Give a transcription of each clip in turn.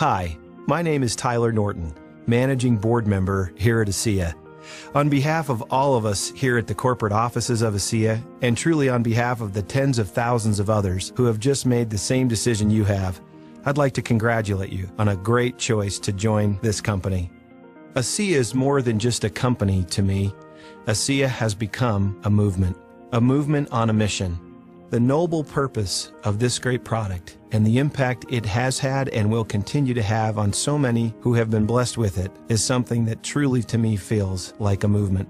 Hi, my name is Tyler Norton, Managing Board Member here at ASEA. On behalf of all of us here at the corporate offices of ASEA, and truly on behalf of the tens of thousands of others who have just made the same decision you have, I'd like to congratulate you on a great choice to join this company. ASEA is more than just a company to me. ASEA has become a movement on a mission. The noble purpose of this great product and the impact it has had and will continue to have on so many who have been blessed with it is something that truly to me feels like a movement.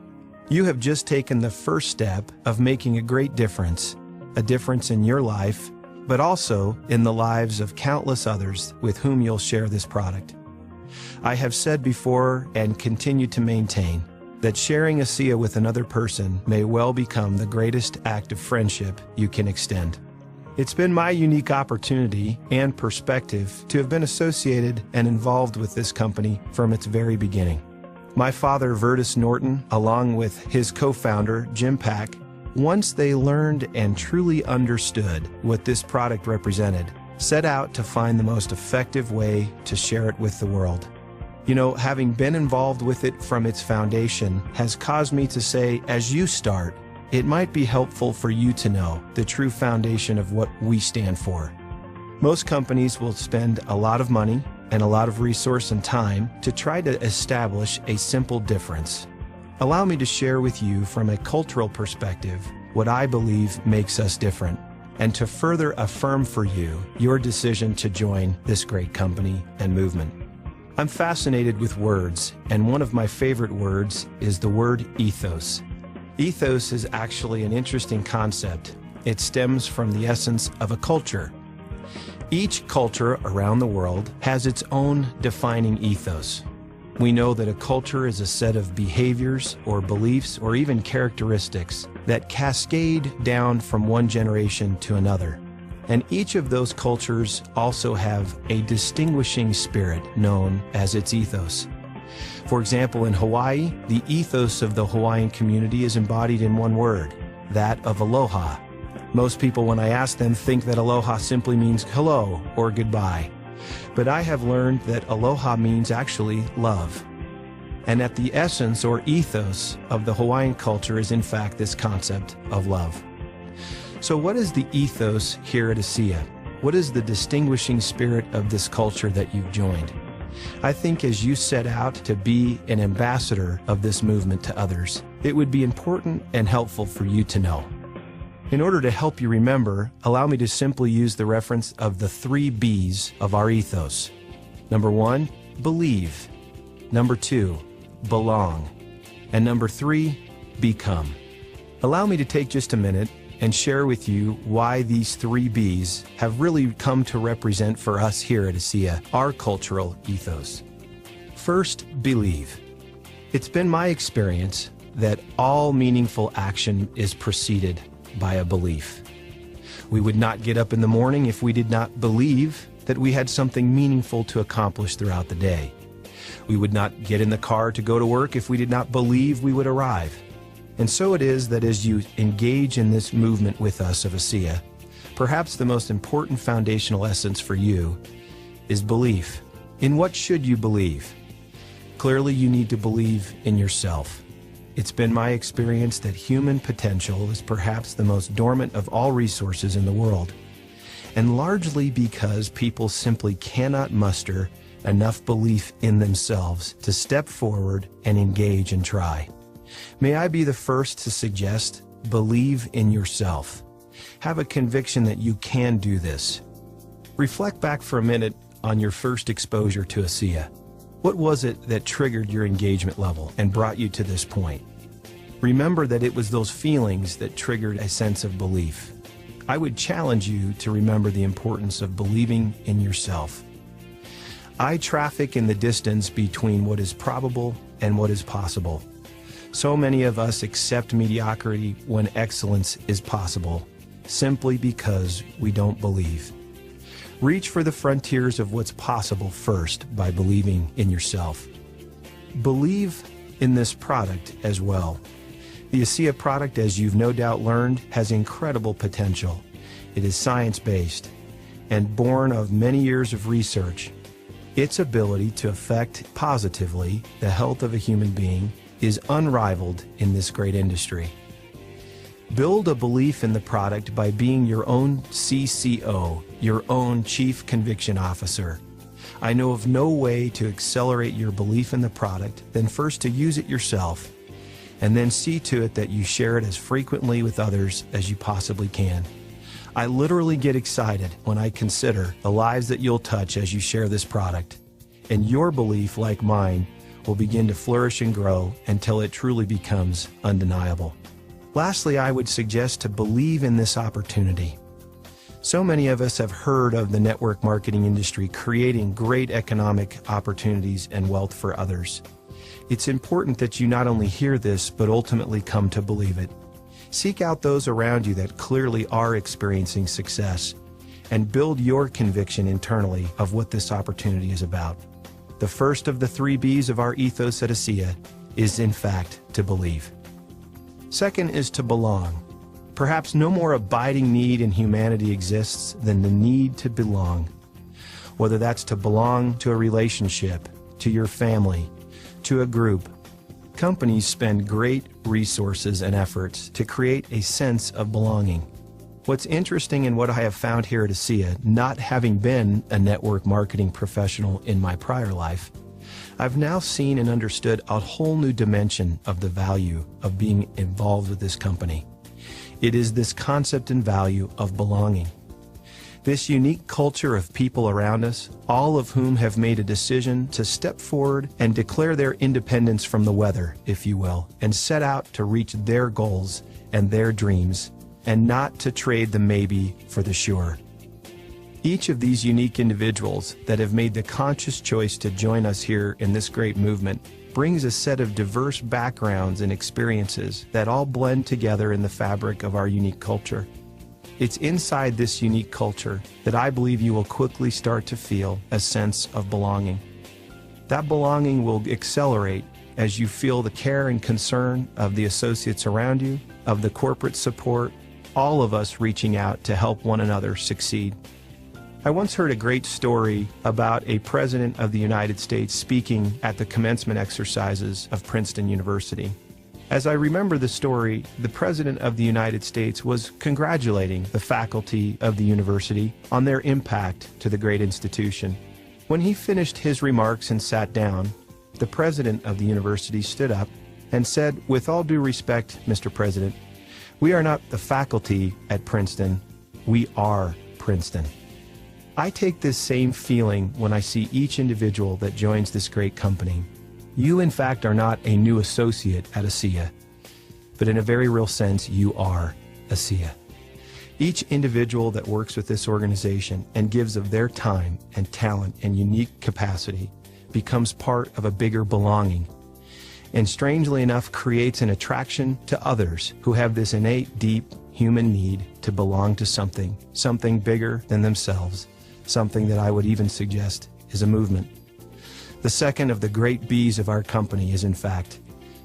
You have just taken the first step of making a great difference, a difference in your life, but also in the lives of countless others with whom you'll share this product. I have said before and continue to maintain that sharing ASEA with another person may well become the greatest act of friendship you can extend. It's been my unique opportunity and perspective to have been associated and involved with this company from its very beginning. My father, Vertus Norton, along with his co-founder, Jim Pack, once they learned and truly understood what this product represented, set out to find the most effective way to share it with the world. You know, having been involved with it from its foundation has caused me to say, as you start, it might be helpful for you to know the true foundation of what we stand for. Most companies will spend a lot of money and a lot of resource and time to try to establish a simple difference. Allow me to share with you from a cultural perspective what I believe makes us different, and to further affirm for you your decision to join this great company and movement. I'm fascinated with words, and one of my favorite words is the word ethos. Ethos is actually an interesting concept. It stems from the essence of a culture. Each culture around the world has its own defining ethos. We know that a culture is a set of behaviors or beliefs or even characteristics that cascade down from one generation to another. And each of those cultures also have a distinguishing spirit known as its ethos. For example, in Hawaii, the ethos of the Hawaiian community is embodied in one word, that of aloha. Most people, when I ask them, think that aloha simply means hello or goodbye. But I have learned that aloha means actually love. And at the essence or ethos of the Hawaiian culture is in fact this concept of love. So what is the ethos here at ASEA? What is the distinguishing spirit of this culture that you've joined? I think as you set out to be an ambassador of this movement to others, it would be important and helpful for you to know. In order to help you remember, allow me to simply use the reference of the 3 B's of our ethos. Number 1, believe. Number 2, belong. And number 3, become. Allow me to take just a minute and share with you why these 3 B's have really come to represent for us here at ASEA our cultural ethos. First, believe. It's been my experience that all meaningful action is preceded by a belief. We would not get up in the morning if we did not believe that we had something meaningful to accomplish throughout the day. We would not get in the car to go to work if we did not believe we would arrive. And so it is that as you engage in this movement with us of ASEA, perhaps the most important foundational essence for you is belief. In what should you believe? Clearly, you need to believe in yourself. It's been my experience that human potential is perhaps the most dormant of all resources in the world, and largely because people simply cannot muster enough belief in themselves to step forward and engage and try. May I be the first to suggest, believe in yourself. Have a conviction that you can do this. Reflect back for a minute on your first exposure to ASEA. What was it that triggered your engagement level and brought you to this point? Remember that it was those feelings that triggered a sense of belief. I would challenge you to remember the importance of believing in yourself. I traffic in the distance between what is probable and what is possible. So many of us accept mediocrity when excellence is possible, simply because we don't believe. Reach for the frontiers of what's possible first by believing in yourself. Believe in this product as well. The ASEA product, as you've no doubt learned, has incredible potential. It is science-based and born of many years of research. Its ability to affect positively the health of a human being is unrivaled in this great industry. Build a belief in the product by being your own CCO, your own Chief Conviction Officer. I know of no way to accelerate your belief in the product than first to use it yourself, and then see to it that you share it as frequently with others as you possibly can. I literally get excited when I consider the lives that you'll touch as you share this product, and your belief, like mine, will begin to flourish and grow until it truly becomes undeniable. Lastly, I would suggest to believe in this opportunity. So many of us have heard of the network marketing industry creating great economic opportunities and wealth for others. It's important that you not only hear this, but ultimately come to believe it. Seek out those around you that clearly are experiencing success, and build your conviction internally of what this opportunity is about. The first of the 3 B's of our ethos at ASEA is, in fact, to believe. Second is to belong. Perhaps no more abiding need in humanity exists than the need to belong. Whether that's to belong to a relationship, to your family, to a group. Companies spend great resources and efforts to create a sense of belonging. What's interesting in what I have found here at ASEA, not having been a network marketing professional in my prior life, I've now seen and understood a whole new dimension of the value of being involved with this company. It is this concept and value of belonging. This unique culture of people around us, all of whom have made a decision to step forward and declare their independence from the weather, if you will, and set out to reach their goals and their dreams, and not to trade the maybe for the sure. Each of these unique individuals that have made the conscious choice to join us here in this great movement brings a set of diverse backgrounds and experiences that all blend together in the fabric of our unique culture. It's inside this unique culture that I believe you will quickly start to feel a sense of belonging. That belonging will accelerate as you feel the care and concern of the associates around you, of the corporate support, all of us reaching out to help one another succeed. I once heard a great story about a president of the United States speaking at the commencement exercises of Princeton University. As I remember the story, the President of the United States was congratulating the faculty of the university on their impact to the great institution. When he finished his remarks and sat down, the President of the university stood up and said, "With all due respect, Mr. President, we are not the faculty at Princeton, we are Princeton." I take this same feeling when I see each individual that joins this great company. You, in fact, are not a new associate at ASEA, but in a very real sense, you are ASEA. Each individual that works with this organization and gives of their time and talent and unique capacity becomes part of a bigger belonging, and strangely enough creates an attraction to others who have this innate, deep human need to belong to something bigger than themselves, something that I would even suggest is a movement. The second of the great B's of our company is, in fact,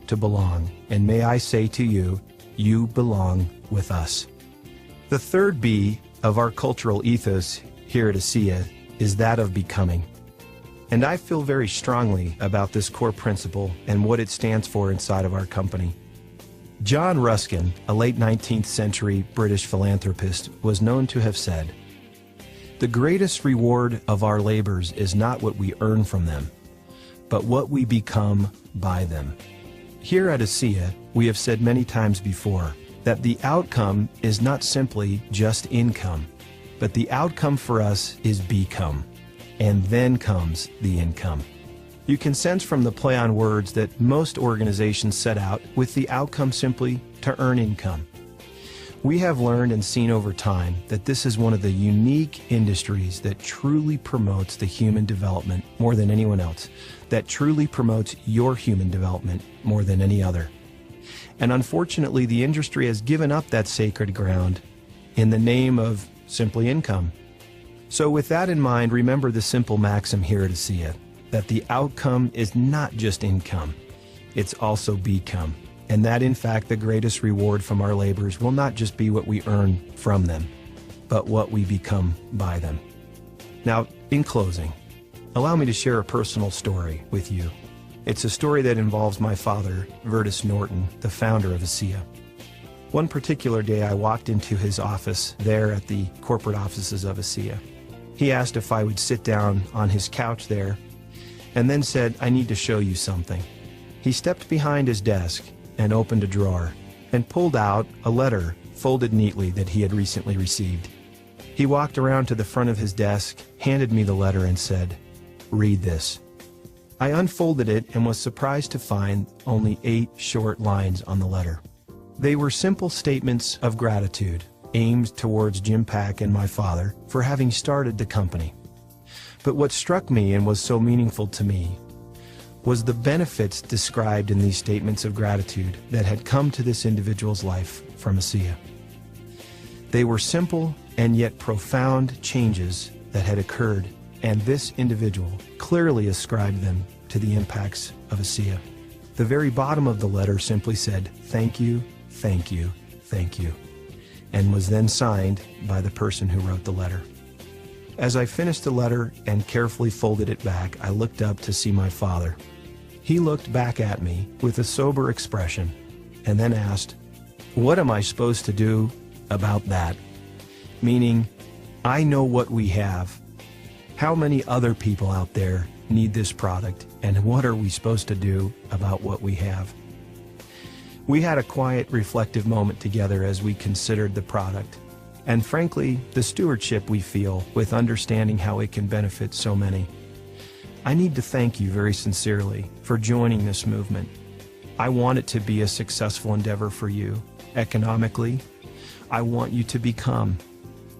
to belong. And may I say to you, you belong with us. The third B of our cultural ethos here at ASEA is that of becoming. And I feel very strongly about this core principle and what it stands for inside of our company. John Ruskin, a late 19th century British philanthropist, was known to have said, "The greatest reward of our labors is not what we earn from them, but what we become by them." Here at ASEA, we have said many times before that the outcome is not simply just income, but the outcome for us is become, and then comes the income. You can sense from the play on words that most organizations set out with the outcome simply to earn income. We have learned and seen over time that this is one of the unique industries that truly promotes the human development more than anyone else, that truly promotes your human development more than any other. And unfortunately, the industry has given up that sacred ground in the name of simply income. So with that in mind, remember the simple maxim here at ASEA, that the outcome is not just income, it's also become. And that, in fact, the greatest reward from our labors will not just be what we earn from them, but what we become by them. Now, in closing, Allow me to share a personal story with you. It's a story that involves my father, Vertus Norton, the founder of ASEA. One particular day I walked into his office there at the corporate offices of ASEA. He asked if I would sit down on his couch there and then said, "I need to show you something." He stepped behind his desk and opened a drawer and pulled out a letter folded neatly that he had recently received. He walked around to the front of his desk, handed me the letter and said, "Read this." I unfolded it and was surprised to find only 8 short lines on the letter. They were simple statements of gratitude, aimed towards Jim Pack and my father for having started the company. But what struck me and was so meaningful to me was the benefits described in these statements of gratitude that had come to this individual's life from ASEA. They were simple and yet profound changes that had occurred, and this individual clearly ascribed them to the impacts of ASEA. The very bottom of the letter simply said, "Thank you, thank you, thank you," and was then signed by the person who wrote the letter. As I finished the letter and carefully folded it back, I looked up to see my father. He looked back at me with a sober expression and then asked, "What am I supposed to do about that?" Meaning, I know what we have. How many other people out there need this product, and what are we supposed to do about what we have? We had a quiet, reflective moment together as we considered the product, and frankly, the stewardship we feel with understanding how it can benefit so many. I need to thank you very sincerely for joining this movement. I want it to be a successful endeavor for you. Economically, I want you to become.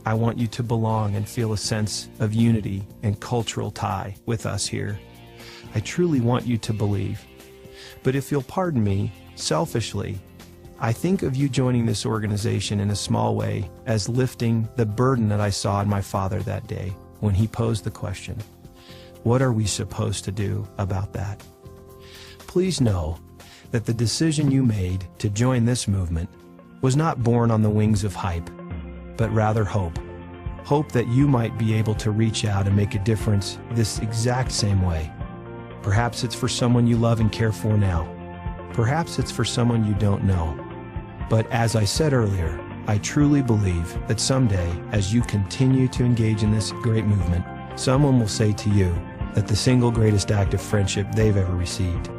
I want you to belong and feel a sense of unity and cultural tie with us here. I truly want you to believe. But if you'll pardon me, selfishly, I think of you joining this organization in a small way as lifting the burden that I saw in my father that day when he posed the question, what are we supposed to do about that? Please know that the decision you made to join this movement was not born on the wings of hype, but rather hope. Hope that you might be able to reach out and make a difference this exact same way. Perhaps it's for someone you love and care for now. Perhaps it's for someone you don't know. But as I said earlier, I truly believe that someday, as you continue to engage in this great movement, someone will say to you that the single greatest act of friendship they've ever received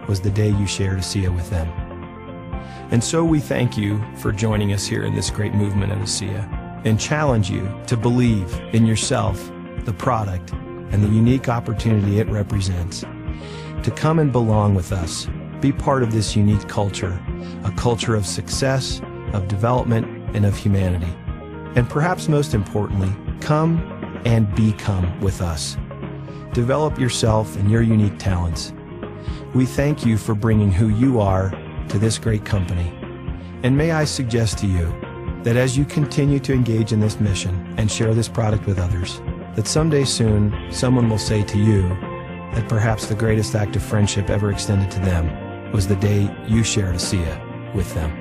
was the day you shared ASEA with them. And so we thank you for joining us here in this great movement at ASEA, and challenge you to believe in yourself, the product, and the unique opportunity it represents. To come and belong with us, be part of this unique culture, a culture of success, of development, and of humanity. And perhaps most importantly, come and become with us. Develop yourself and your unique talents. We thank you for bringing who you are to this great company. And may I suggest to you that as you continue to engage in this mission and share this product with others, that someday soon someone will say to you that perhaps the greatest act of friendship ever extended to them was the day you shared ASEA with them.